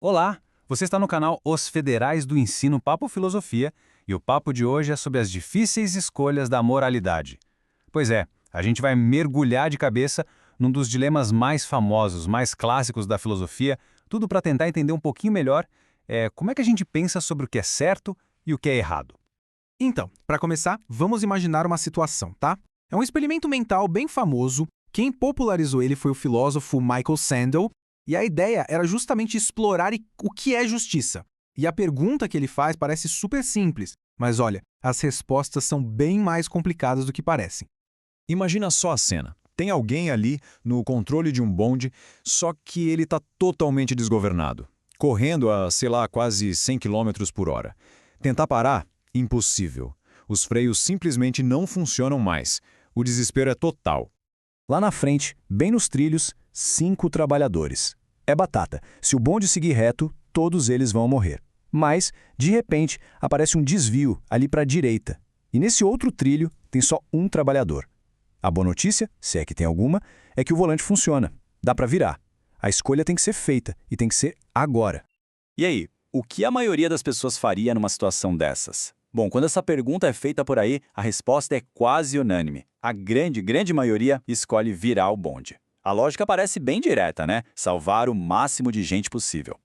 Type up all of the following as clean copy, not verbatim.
Olá, você está no canal Os Federais do Ensino Papo Filosofia e o papo de hoje é sobre as difíceis escolhas da moralidade. Pois é, a gente vai mergulhar de cabeça num dos dilemas mais famosos, mais clássicos da filosofia, tudo para tentar entender um pouquinho melhor como é que a gente pensa sobre o que é certo e o que é errado. Então, para começar, vamos imaginar uma situação, tá? É um experimento mental bem famoso. Quem popularizou ele foi o filósofo Michael Sandel, e a ideia era justamente explorar o que é justiça. E a pergunta que ele faz parece super simples, mas olha, as respostas são bem mais complicadas do que parecem. Imagina só a cena. Tem alguém ali no controle de um bonde, só que ele está totalmente desgovernado, correndo a, sei lá, quase 100 quilômetros por hora. Tentar parar? Impossível. Os freios simplesmente não funcionam mais. O desespero é total. Lá na frente, bem nos trilhos, 5 trabalhadores. É batata. Se o bonde seguir reto, todos eles vão morrer. Mas, de repente, aparece um desvio ali para a direita. E nesse outro trilho tem só um trabalhador. A boa notícia, se é que tem alguma, é que o volante funciona. Dá para virar. A escolha tem que ser feita e tem que ser agora. E aí, o que a maioria das pessoas faria numa situação dessas? Bom, quando essa pergunta é feita por aí, a resposta é quase unânime. A grande maioria escolhe virar o bonde. A lógica parece bem direta, né? Salvar o máximo de gente possível.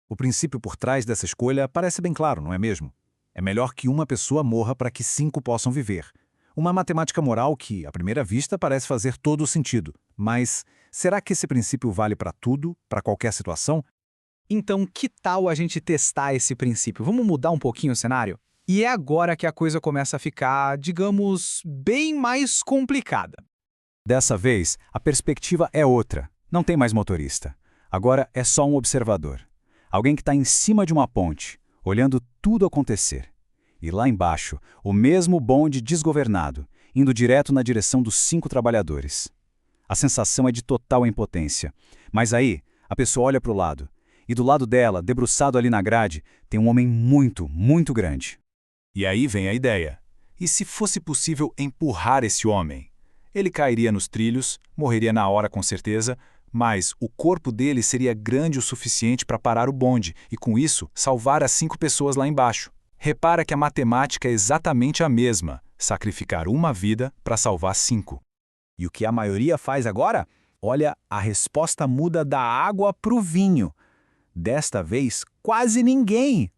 O princípio por trás dessa escolha parece bem claro, não é mesmo? É melhor que uma pessoa morra para que 5 possam viver. Uma matemática moral que, à primeira vista, parece fazer todo o sentido. Mas será que esse princípio vale para tudo, para qualquer situação? Então, que tal a gente testar esse princípio? Vamos mudar um pouquinho o cenário? E é agora que a coisa começa a ficar, digamos, bem mais complicada. Dessa vez, a perspectiva é outra. Não tem mais motorista. Agora é só um observador. Alguém que está em cima de uma ponte, olhando tudo acontecer. E lá embaixo, o mesmo bonde desgovernado, indo direto na direção dos 5 trabalhadores. A sensação é de total impotência. Mas aí, a pessoa olha para o lado. E do lado dela, debruçado ali na grade, tem um homem muito grande. E aí vem a ideia. E se fosse possível empurrar esse homem? Ele cairia nos trilhos, morreria na hora com certeza, mas o corpo dele seria grande o suficiente para parar o bonde e, com isso, salvar as 5 pessoas lá embaixo. Repara que a matemática é exatamente a mesma, sacrificar uma vida para salvar 5. E o que a maioria faz agora? Olha, a resposta muda da água para o vinho. Desta vez, quase ninguém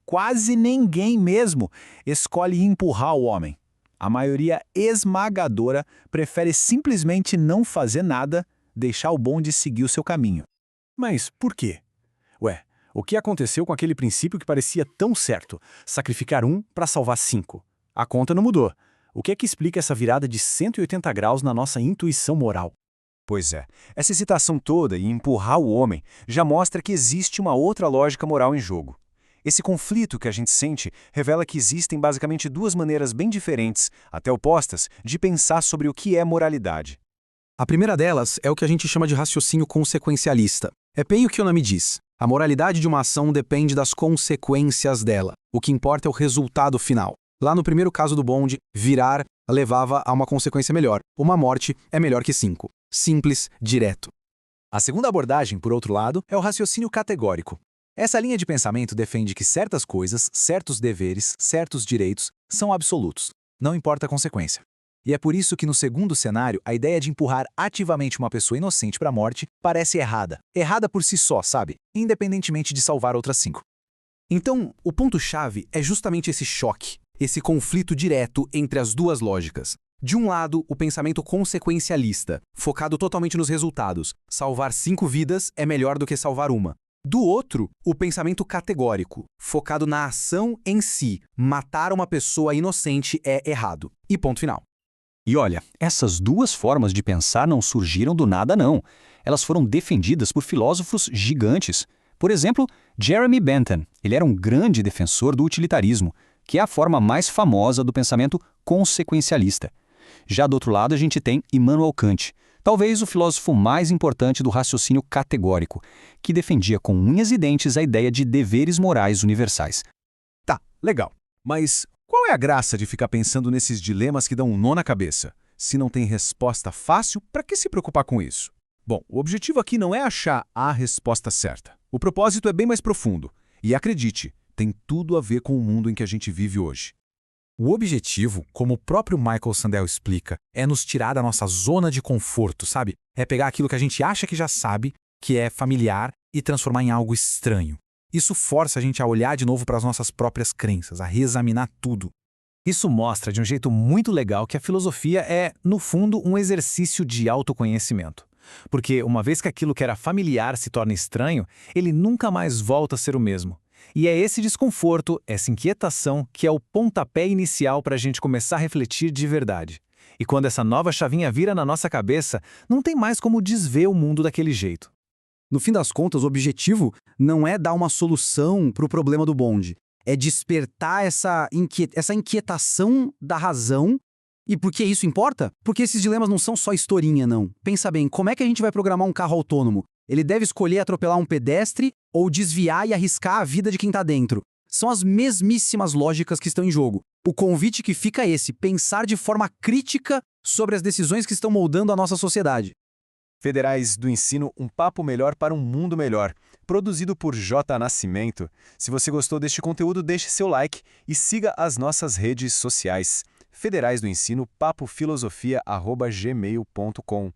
mesmo, escolhe empurrar o homem. A maioria esmagadora prefere simplesmente não fazer nada, deixar o bonde seguir o seu caminho. Mas por quê? Ué, o que aconteceu com aquele princípio que parecia tão certo? Sacrificar um para salvar 5. A conta não mudou. O que é que explica essa virada de 180 graus na nossa intuição moral? Pois é, essa excitação toda e empurrar o homem já mostra que existe uma outra lógica moral em jogo. Esse conflito que a gente sente revela que existem basicamente 2 maneiras bem diferentes, até opostas, de pensar sobre o que é moralidade. A primeira delas é o que a gente chama de raciocínio consequencialista. É bem o que o nome diz. A moralidade de uma ação depende das consequências dela. O que importa é o resultado final. Lá no primeiro caso do bonde, virar levava a uma consequência melhor. Uma morte é melhor que 5. Simples, direto. A segunda abordagem, por outro lado, é o raciocínio categórico. Essa linha de pensamento defende que certas coisas, certos deveres, certos direitos são absolutos. Não importa a consequência. E é por isso que no segundo cenário, a ideia de empurrar ativamente uma pessoa inocente para a morte parece errada. Errada por si só, sabe? Independentemente de salvar outras 5. Então, o ponto-chave é justamente esse choque, esse conflito direto entre as 2 lógicas. De um lado, o pensamento consequencialista, focado totalmente nos resultados. Salvar 5 vidas é melhor do que salvar uma. Do outro, o pensamento categórico, focado na ação em si. Matar uma pessoa inocente é errado. E ponto final. E olha, essas 2 formas de pensar não surgiram do nada não. Elas foram defendidas por filósofos gigantes. Por exemplo, Jeremy Bentham. Ele era um grande defensor do utilitarismo, que é a forma mais famosa do pensamento consequencialista. Já do outro lado, a gente tem Immanuel Kant, talvez o filósofo mais importante do raciocínio categórico, que defendia com unhas e dentes a ideia de deveres morais universais. Tá, legal. Mas qual é a graça de ficar pensando nesses dilemas que dão um nó na cabeça? Se não tem resposta fácil, para que se preocupar com isso? Bom, o objetivo aqui não é achar a resposta certa. O propósito é bem mais profundo. E acredite, tem tudo a ver com o mundo em que a gente vive hoje. O objetivo, como o próprio Michael Sandel explica, é nos tirar da nossa zona de conforto, sabe? É pegar aquilo que a gente acha que já sabe, que é familiar, e transformar em algo estranho. Isso força a gente a olhar de novo para as nossas próprias crenças, a reexaminar tudo. Isso mostra de um jeito muito legal que a filosofia é, no fundo, um exercício de autoconhecimento. Porque uma vez que aquilo que era familiar se torna estranho, ele nunca mais volta a ser o mesmo. E é esse desconforto, essa inquietação, que é o pontapé inicial para a gente começar a refletir de verdade. E quando essa nova chavinha vira na nossa cabeça, não tem mais como desver o mundo daquele jeito. No fim das contas, o objetivo não é dar uma solução para o problema do bonde. É despertar essa inquietação da razão. E por que isso importa? Porque esses dilemas não são só historinha, não. Pensa bem, como é que a gente vai programar um carro autônomo? Ele deve escolher atropelar um pedestre ou desviar e arriscar a vida de quem está dentro. São as mesmíssimas lógicas que estão em jogo. O convite que fica é esse, pensar de forma crítica sobre as decisões que estão moldando a nossa sociedade. Federais do Ensino, um papo melhor para um mundo melhor. Produzido por J. Nascimento. Se você gostou deste conteúdo, deixe seu like e siga as nossas redes sociais. Federais do Ensino, papofilosofia@gmail.com.